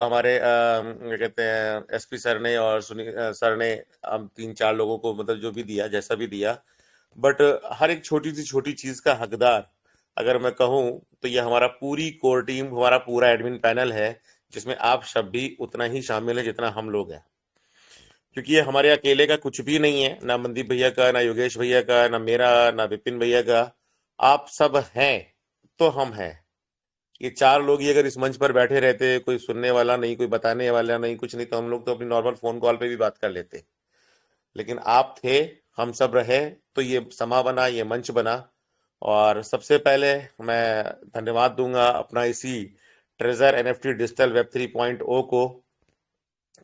हमारे क्या कहते हैं एसपी सर ने और सर ने हम 3-4 लोगों को मतलब जो भी दिया जैसा भी दिया, बट हर एक छोटी सी छोटी चीज का हकदार अगर मैं कहूँ तो ये हमारा पूरी कोर टीम, हमारा पूरा एडमिन पैनल है, जिसमें आप सब भी उतना ही शामिल है जितना हम लोग हैं। क्योंकि ये हमारे अकेले का कुछ भी नहीं है, ना मनदीप भैया का, ना योगेश भैया का, ना मेरा, ना विपिन भैया का। आप सब हैं तो हम हैं। ये 4 लोग ही अगर इस मंच पर बैठे रहते, कोई सुनने वाला नहीं, कोई बताने वाला नहीं, कुछ नहीं, तो हम लोग तो अपनी नॉर्मल फोन कॉल पे भी बात कर लेते। लेकिन आप थे, हम सब रहे, तो ये समा बना, ये मंच बना। और सबसे पहले मैं धन्यवाद दूंगा अपना इसी ट्रेजर एनएफटी डिजिटल वेब 3.0 को,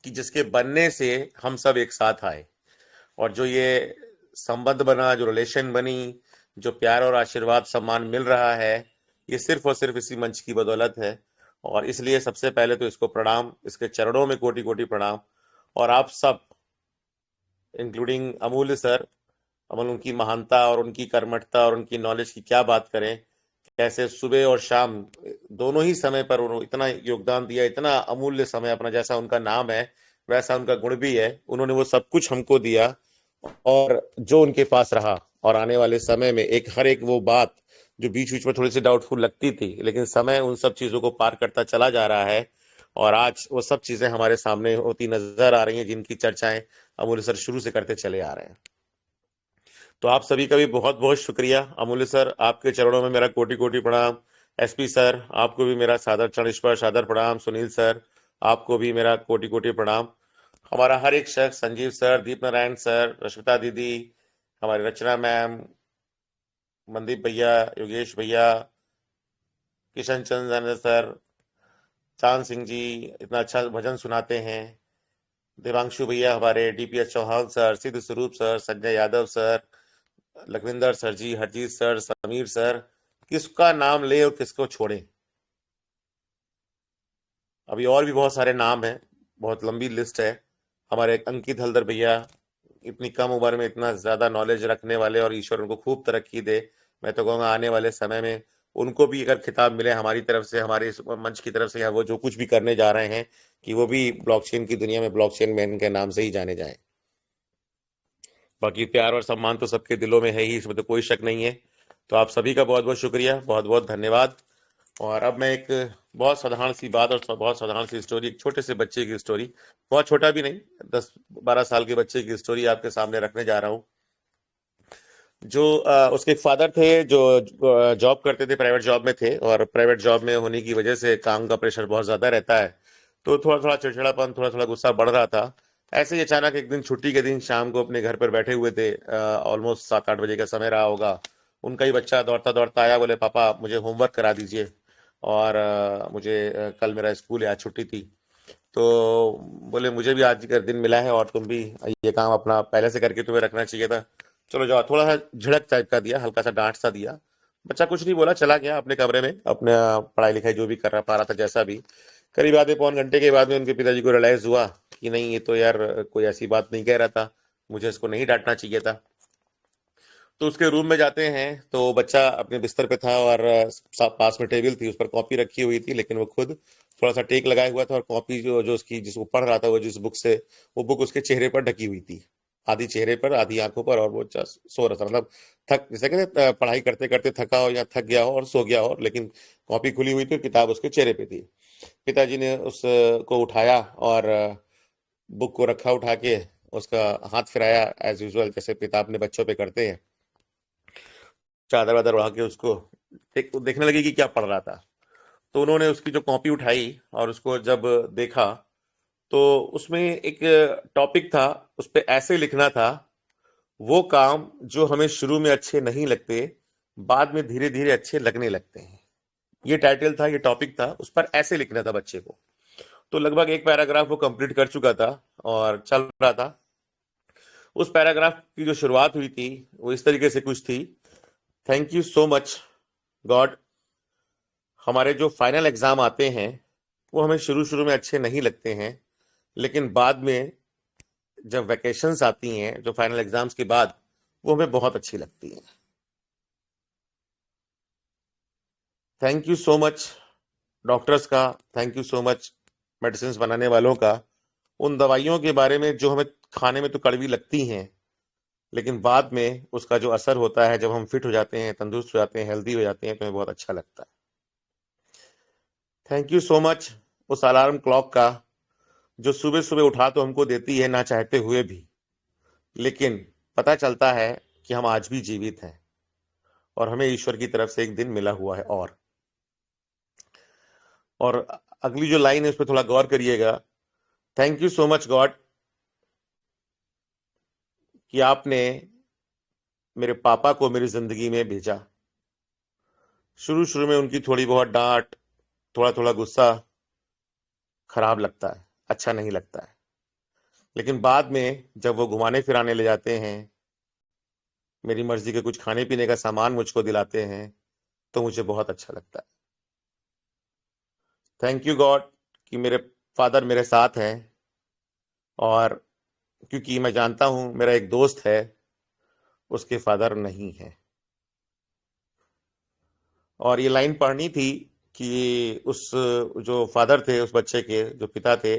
कि जिसके बनने से हम सब एक साथ आए। और जो ये संबंध बना, जो रिलेशन बनी, जो प्यार और आशीर्वाद सम्मान मिल रहा है, ये सिर्फ और सिर्फ इसी मंच की बदौलत है। और इसलिए सबसे पहले तो इसको प्रणाम, इसके चरणों में कोटि कोटि प्रणाम। और आप सब, इंक्लूडिंग अमूल्य सर, अमन, उनकी महानता और उनकी कर्मठता और उनकी नॉलेज की क्या बात करें। कैसे सुबह और शाम दोनों ही समय पर उन्होंने इतना योगदान दिया, इतना अमूल्य समय अपना, जैसा उनका नाम है वैसा उनका गुण भी है, उन्होंने वो सब कुछ हमको दिया। और जो उनके पास रहा, और आने वाले समय में एक हर एक वो बात जो बीच बीच में थोड़ी सी डाउटफुल लगती थी, लेकिन समय उन सब चीजों को पार करता चला जा रहा है। और आज वो सब चीजें हमारे सामने होती नजर आ रही हैं, जिनकी चर्चाएं अमूल्य सर शुरू से करते चले आ रहे हैं। तो आप सभी का भी बहुत बहुत शुक्रिया। अमूल्य सर, आपके चरणों में मेरा कोटि कोटि प्रणाम। एसपी सर, आपको भी मेरा सादर चरण स्पर्श, सादर प्रणाम। सुनील सर, आपको भी मेरा कोटि कोटि प्रणाम। हमारा हर एक शख्स, संजीव सर, दीप नारायण सर, रश्मिता दीदी, हमारी रचना मैम, मनदीप भैया, योगेश भैया, किशन चंद्र सर, चांद सिंह जी, इतना अच्छा भजन सुनाते हैं, देवांशु भैया, हमारे DPS Chauhan sir, Siddh Swaroop sir, Sanjay Yadav sir, Lakhwinder sir ji, Harjeet sir, Sameer sir, किसका नाम ले और किसको छोड़े। अभी और भी बहुत सारे नाम हैं, बहुत लंबी लिस्ट है। हमारे अंकित हल्दर भैया, इतनी कम उम्र में इतना ज्यादा नॉलेज रखने वाले, और ईश्वर उनको खूब तरक्की दे। मैं तो कहूँगा आने वाले समय में उनको भी अगर खिताब मिले हमारी तरफ से, हमारे इस मंच की तरफ से, या वो जो कुछ भी करने जा रहे हैं, कि वो भी ब्लॉकचेन की दुनिया में ब्लॉकचेन मैन के नाम से ही जाने जाएं। बाकी प्यार और सम्मान तो सबके दिलों में है ही, इसमें तो कोई शक नहीं है। तो आप सभी का बहुत बहुत शुक्रिया, बहुत बहुत धन्यवाद। और अब मैं एक बहुत साधारण सी बात और बहुत साधारण सी स्टोरी, एक छोटे से बच्चे की स्टोरी, बहुत छोटा भी नहीं, 10-12 साल के बच्चे की स्टोरी आपके सामने रखने जा रहा हूँ। जो उसके फादर थे, जो जॉब करते थे, प्राइवेट जॉब में थे, और प्राइवेट जॉब में होने की वजह से काम का प्रेशर बहुत ज्यादा रहता है। तो थोड़ा थोड़ा चिड़चिड़ापन, थोड़ा थोड़ा गुस्सा बढ़ रहा था। ऐसे ही अचानक एक दिन छुट्टी के दिन शाम को अपने घर पर बैठे हुए थे, ऑलमोस्ट 7-8 बजे का समय रहा होगा। उनका ही बच्चा दौड़ता दौड़ता आया, बोले पापा मुझे होमवर्क करा दीजिए, और मुझे कल मेरा स्कूल है, आज छुट्टी थी। तो बोले मुझे भी आज का दिन मिला है, और तुम भी ये काम अपना पहले से करके तुम्हें रखना चाहिए था। चलो जाओ, थोड़ा सा झिड़क टाइप का दिया, हल्का सा डांट सा दिया। बच्चा कुछ नहीं बोला, चला गया अपने कमरे में, अपने पढ़ाई लिखाई जो भी कर रहा पा रहा था जैसा भी। करीब आधे पौन घंटे के बाद में उनके पिताजी को रियलाइज हुआ कि नहीं, ये तो यार कोई ऐसी बात नहीं कह रहा था, मुझे इसको नहीं डांटना चाहिए था। तो उसके रूम में जाते हैं, तो बच्चा अपने बिस्तर पे था, और पास में टेबल थी, उस पर कॉपी रखी हुई थी, लेकिन वो खुद थोड़ा सा टेक लगाए हुआ था, और कॉपी जो जो उसकी जिसको पढ़ रहा था, वो जिस बुक से, वो बुक उसके चेहरे पर ढकी हुई थी, आधी चेहरे पर आधी आंखों पर। और वो सो रहा था, मतलब थक, जैसे कहते हैं, पढ़ाई करते करते थका हो या थक गया हो और सो गया हो, लेकिन कॉपी खुली हुई थी और किताब उसके चेहरे पे थी। पिताजी ने उस को उठाया, और बुक को रखा उठा के, उसका हाथ फिराया एज यूजुअल, जैसे पिता अपने बच्चों पे करते हैं, चादर वादर उड़ा के उसको देखने लगे कि क्या पढ़ रहा था। तो उन्होंने उसकी जो कॉपी उठाई और उसको जब देखा, तो उसमें एक टॉपिक था, उस पे ऐसे लिखना था, वो काम जो हमें शुरू में अच्छे नहीं लगते, बाद में धीरे धीरे अच्छे लगने लगते हैं। ये टाइटल था, ये टॉपिक था, उस पर ऐसे लिखना था बच्चे को। तो लगभग एक पैराग्राफ वो कंप्लीट कर चुका था और चल रहा था। उस पैराग्राफ की जो शुरुआत हुई थी, वो इस तरीके से कुछ थी: thank you so much God, हमारे जो फाइनल एग्जाम आते हैं वो हमें शुरू शुरू में अच्छे नहीं लगते हैं, लेकिन बाद में जब वैकेशंस आती हैं, जो फाइनल एग्जाम्स के बाद, वो हमें बहुत अच्छी लगती हैं। Thank you so much doctors का, thank you so much medicine बनाने वालों का, उन दवाइयों के बारे में जो हमें खाने में तो कड़वी लगती हैं, लेकिन बाद में उसका जो असर होता है, जब हम फिट हो जाते हैं, तंदुरुस्त हो जाते हैं, हेल्दी हो जाते हैं, तो हमें बहुत अच्छा लगता है। थैंक यू सो मच उस अलार्म क्लॉक का, जो सुबह सुबह उठा तो हमको देती है ना चाहते हुए भी, लेकिन पता चलता है कि हम आज भी जीवित हैं और हमें ईश्वर की तरफ से एक दिन मिला हुआ है। और अगली जो लाइन है उस पर थोड़ा गौर करिएगा। Thank you so much God कि आपने मेरे पापा को मेरी जिंदगी में भेजा। शुरू शुरू में उनकी थोड़ी बहुत डांट, थोड़ा थोड़ा गुस्सा खराब लगता है, अच्छा नहीं लगता है, लेकिन बाद में जब वो घुमाने फिराने ले जाते हैं, मेरी मर्जी के कुछ खाने पीने का सामान मुझको दिलाते हैं, तो मुझे बहुत अच्छा लगता है। थैंक यू गॉड कि मेरे फादर मेरे साथ हैं, और क्योंकि मैं जानता हूं मेरा एक दोस्त है, उसके फादर नहीं है। और ये लाइन पढ़नी थी कि उस जो फादर थे, उस बच्चे के जो पिता थे,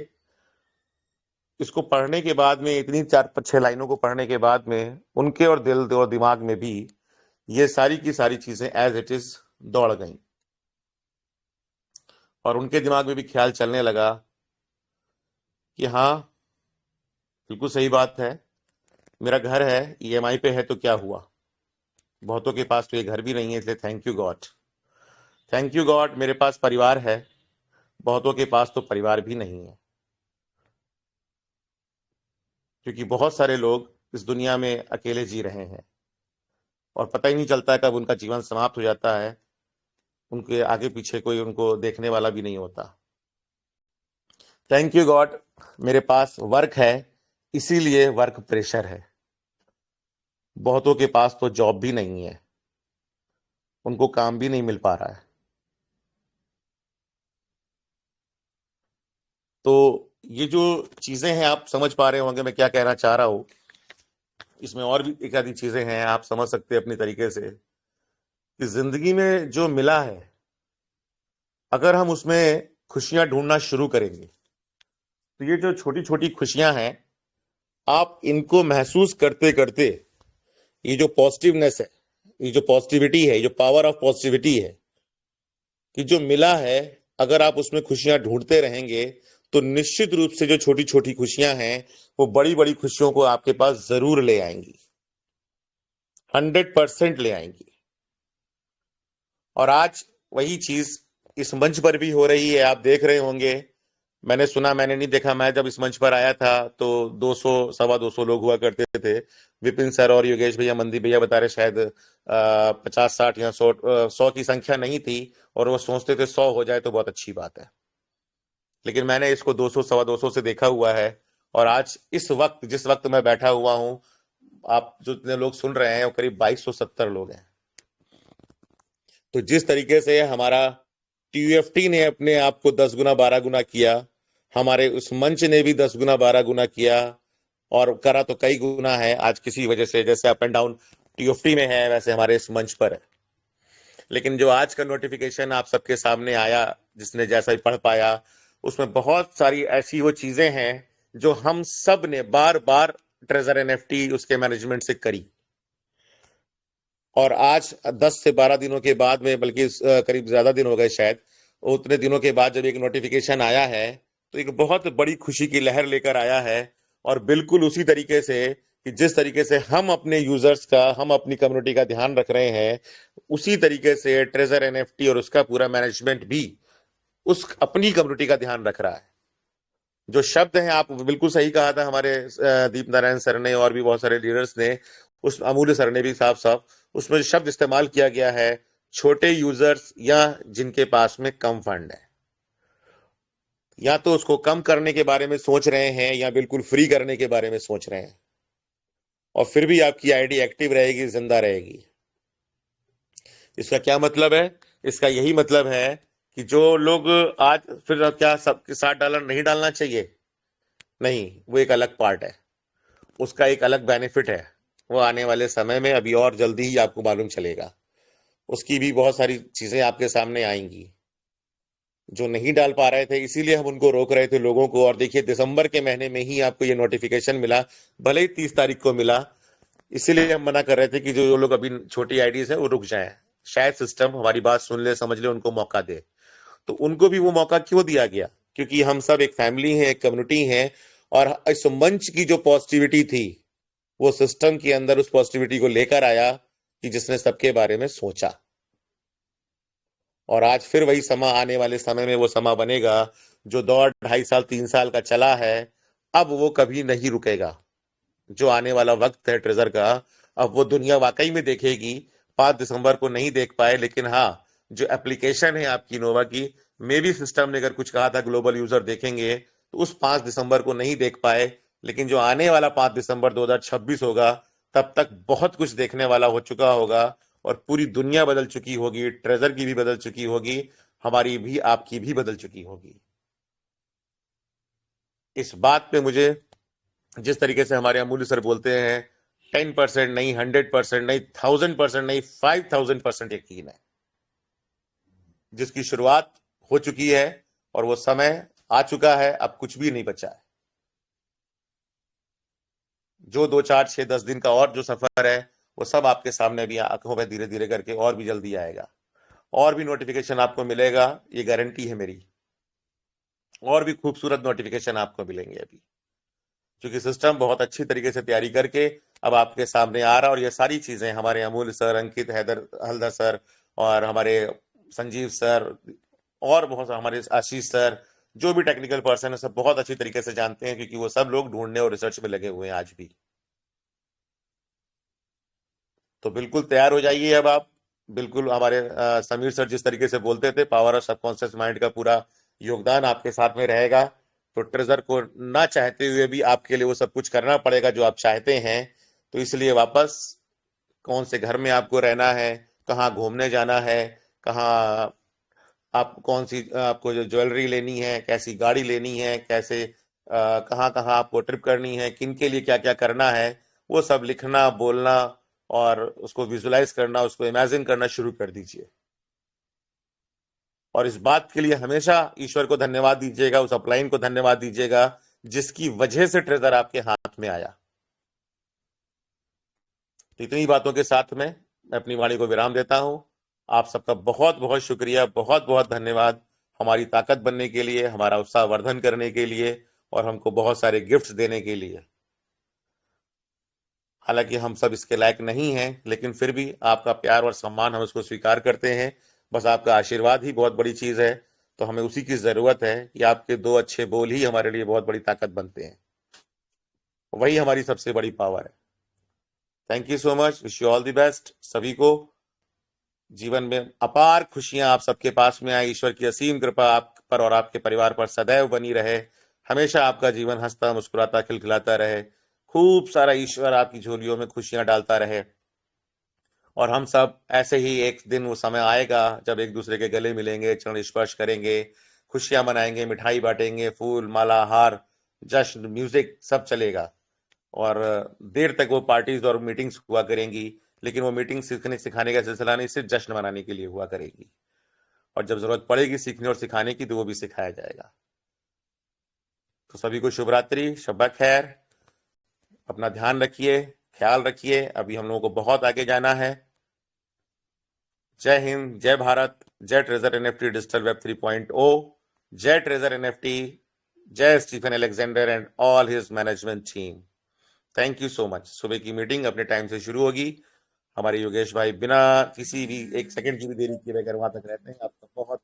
इसको पढ़ने के बाद में, इतनी 4-6 लाइनों को पढ़ने के बाद में, उनके और दिल और दिमाग में भी ये सारी की सारी चीजें एज इट इज दौड़ गईं, और उनके दिमाग में भी ख्याल चलने लगा कि हाँ, बिल्कुल सही बात है, मेरा घर है, ईएमआई पे है, तो क्या हुआ, बहुतों के पास तो ये घर भी नहीं है, इसलिए thank you God. Thank you God मेरे पास परिवार है, बहुतों के पास तो परिवार भी नहीं है, क्योंकि बहुत सारे लोग इस दुनिया में अकेले जी रहे हैं और पता ही नहीं चलता कब उनका जीवन समाप्त हो जाता है, उनके आगे पीछे कोई उनको देखने वाला भी नहीं होता। थैंक यू गॉड मेरे पास वर्क है, इसीलिए वर्क प्रेशर है। बहुतों के पास तो जॉब भी नहीं है, उनको काम भी नहीं मिल पा रहा है। तो ये जो चीजें हैं, आप समझ पा रहे होंगे मैं क्या कहना चाह रहा हूं। इसमें और भी एक आधी चीजें हैं, आप समझ सकते हैं अपनी तरीके से, कि जिंदगी में जो मिला है, अगर हम उसमें खुशियां ढूंढना शुरू करेंगे, तो ये जो छोटी छोटी खुशियां हैं, आप इनको महसूस करते करते, ये जो पॉजिटिवनेस है, ये जो पॉजिटिविटी है, ये जो पावर ऑफ पॉजिटिविटी है, कि जो मिला है, अगर आप उसमें खुशियां ढूंढते रहेंगे, तो निश्चित रूप से जो छोटी छोटी खुशियां हैं, वो बड़ी बड़ी खुशियों को आपके पास जरूर ले आएंगी, 100% ले आएंगी। और आज वही चीज इस मंच पर भी हो रही है, आप देख रहे होंगे। मैंने सुना, मैंने नहीं देखा, मैं जब इस मंच पर आया था तो 200 सवा 200 लोग हुआ करते थे। विपिन सर और योगेश भैया, मंदी भैया बता रहे शायद 50-60 या 100 की संख्या नहीं थी, और वो सोचते थे 100 हो जाए तो बहुत अच्छी बात है। लेकिन मैंने इसको 200 सवा 200 से देखा हुआ है, और आज इस वक्त जिस वक्त मैं बैठा हुआ हूं, आप जो इतने लोग सुन रहे हैं, वो करीब 2270 लोग हैं। तो जिस तरीके से हमारा टीयूएफटी ने अपने आप को 10 गुना 12 गुना किया, हमारे उस मंच ने भी 10 गुना 12 गुना किया, और करा तो कई गुना है आज किसी वजह से, जैसे अप एंड डाउन टीयूएफटी में है, वैसे हमारे इस मंच पर है। लेकिन जो आज का नोटिफिकेशन आप सबके सामने आया, जिसने जैसा ही पढ़ पाया, उसमें बहुत सारी ऐसी वो चीजें हैं जो हम सब ने बार बार ट्रेजर एनएफटी उसके मैनेजमेंट से करी, और आज 10 से 12 दिनों के बाद में, बल्कि करीब ज्यादा दिन हो गए शायद, उतने दिनों के बाद जब एक नोटिफिकेशन आया है, तो एक बहुत बड़ी खुशी की लहर लेकर आया है। और बिल्कुल उसी तरीके से, कि जिस तरीके से हम अपने यूजर्स का, हम अपनी कम्युनिटी का ध्यान रख रहे हैं, उसी तरीके से ट्रेजर एनएफटी और उसका पूरा मैनेजमेंट भी उस अपनी कम्युनिटी का ध्यान रख रहा है। जो शब्द हैं, आप बिल्कुल सही कहा था हमारे दीप नारायण सर ने, और भी बहुत सारे लीडर्स ने, उस अमूल्य सर ने भी साफ साफ उसमें शब्द इस्तेमाल किया गया है, छोटे यूजर्स या जिनके पास में कम फंड है, या तो उसको कम करने के बारे में सोच रहे हैं, या बिल्कुल फ्री करने के बारे में सोच रहे हैं, और फिर भी आपकी आईडी एक्टिव रहेगी, जिंदा रहेगी। इसका क्या मतलब है? इसका यही मतलब है कि जो लोग आज, फिर क्या सबके $7 नहीं डालना चाहिए? नहीं, वो एक अलग पार्ट है, उसका एक अलग बेनिफिट है, वो आने वाले समय में अभी और जल्दी ही आपको मालूम चलेगा, उसकी भी बहुत सारी चीजें आपके सामने आएंगी। जो नहीं डाल पा रहे थे, इसीलिए हम उनको रोक रहे थे लोगों को। और देखिए दिसंबर के महीने में ही आपको ये नोटिफिकेशन मिला, भले ही 30 तारीख को मिला। इसीलिए हम मना कर रहे थे कि जो लोग अभी छोटी आईडीज है वो रुक जाएं, शायद सिस्टम हमारी बात सुन ले, समझ ले, उनको मौका दे। तो उनको भी वो मौका क्यों दिया गया? क्योंकि हम सब एक फैमिली है, एक कम्युनिटी है। और इस मंच की जो पॉजिटिविटी थी, वो सिस्टम के अंदर उस पॉजिटिविटी को लेकर आया कि जिसने सबके बारे में सोचा। और आज फिर वही समा, आने वाले समय में वो समा बनेगा जो दौर 2.5 साल 3 साल का चला है, अब वो कभी नहीं रुकेगा। जो आने वाला वक्त है ट्रेजर का, अब वो दुनिया वाकई में देखेगी। 5 दिसंबर को नहीं देख पाए, लेकिन हाँ, जो एप्लीकेशन है आपकी इनोवा की, मे भी सिस्टम ने अगर कुछ कहा था ग्लोबल यूजर देखेंगे, तो उस 5 दिसंबर को नहीं देख पाए। लेकिन जो आने वाला 5 दिसंबर 2026 होगा, तब तक बहुत कुछ देखने वाला हो चुका होगा। और पूरी दुनिया बदल चुकी होगी, ट्रेजर की भी बदल चुकी होगी, हमारी भी, आपकी भी बदल चुकी होगी। इस बात पे मुझे, जिस तरीके से हमारे अमूल्य सर बोलते हैं, 10% नहीं, 100% नहीं, 1000% नहीं, 5000% यकीन है। जिसकी शुरुआत हो चुकी है और वो समय आ चुका है, अब कुछ भी नहीं बचा है। जो 2 4 6 10 दिन का और जो सफर है, वो सब आपके सामने भी आंखों में धीरे धीरे करके और भी जल्दी आएगा। और भी नोटिफिकेशन आपको मिलेगा, ये गारंटी है मेरी। और भी खूबसूरत नोटिफिकेशन आपको मिलेंगे अभी, क्योंकि सिस्टम बहुत अच्छी तरीके से तैयारी करके अब आपके सामने आ रहा है। और ये सारी चीजें हमारे अमूल सर, अंकित हैदर हल्दर सर, और हमारे संजीव सर, और बहुत हमारे आशीष सर, जो भी टेक्निकल पर्सन है, सब बहुत अच्छी तरीके से जानते हैं, क्योंकि वो सब लोग ढूंढने और रिसर्च में लगे हुए हैं आज भी। तो बिल्कुल तैयार हो जाइए अब आप। बिल्कुल हमारे समीर सर जिस तरीके से बोलते थे, पावर ऑफ सबकॉन्शियस माइंड का पूरा योगदान आपके साथ में रहेगा। तो ट्रेजर को ना चाहते हुए भी आपके लिए वो सब कुछ करना पड़ेगा जो आप चाहते हैं। तो इसलिए वापस, कौन से घर में आपको रहना है, कहाँ घूमने जाना है, कहाँ आप, कौन सी आपको जो ज्वेलरी लेनी है, कैसी गाड़ी लेनी है, कैसे कहाँ कहाँ आपको ट्रिप करनी है, किन के लिए क्या क्या करना है, वो सब लिखना, बोलना, और उसको विजुलाइज करना, उसको इमेजिन करना शुरू कर दीजिए। और इस बात के लिए हमेशा ईश्वर को धन्यवाद दीजिएगा, उस अपलाइन को धन्यवाद दीजिएगा, जिसकी वजह से ट्रेजर आपके हाथ में आया। तो इतनी बातों के साथ में मैं अपनी वाणी को विराम देता हूं। आप सबका बहुत बहुत शुक्रिया, बहुत बहुत धन्यवाद, हमारी ताकत बनने के लिए, हमारा उत्साह वर्धन करने के लिए, और हमको बहुत सारे गिफ्ट्स देने के लिए। हालांकि हम सब इसके लायक नहीं हैं, लेकिन फिर भी आपका प्यार और सम्मान हम उसको स्वीकार करते हैं। बस आपका आशीर्वाद ही बहुत बड़ी चीज है। तो हमें उसी की जरूरत है कि आपके दो अच्छे बोल ही हमारे लिए बहुत बड़ी ताकत बनते हैं। वही हमारी सबसे बड़ी पावर है। Thank you so much, wish you all the best सभी को। जीवन में अपार खुशियां आप सबके पास में आए, ईश्वर की असीम कृपा आप पर और आपके परिवार पर सदैव बनी रहे। हमेशा आपका जीवन हंसता मुस्कुराता खिलखिलाता रहे। खूब सारा ईश्वर आपकी झोलियों में खुशियां डालता रहे। और हम सब ऐसे ही, एक दिन वो समय आएगा जब एक दूसरे के गले मिलेंगे, चरण स्पर्श करेंगे, खुशियां मनाएंगे, मिठाई बांटेंगे, फूल माला हार, जश्न, म्यूजिक सब चलेगा। और देर तक वो पार्टीज और मीटिंग्स हुआ करेंगी। लेकिन वो मीटिंग सीखने सिखाने का सिलसिला नहीं, सिर्फ जश्न मनाने के लिए हुआ करेगी। और जब जरूरत पड़ेगी सीखने और सिखाने की, तो वो भी सिखाया जाएगा। तो सभी को शुभ रात्रि, शब्बा खैर। अपना ध्यान रखिए, ख्याल रखिए, अभी हम लोगों को बहुत आगे जाना है। जय हिंद, जय भारत, जय ट्रेजर एनएफटी डिजिटल वेब 3.0, जय ट्रेजर एनएफटी, जय Stephen Alexander and all his management team. Thank you so much. सुबह की मीटिंग अपने टाइम से शुरू होगी। हमारे योगेश भाई बिना किसी भी एक सेकंड की भी देरी किए बगैर वहां तक रहते हैं। आपका बहुत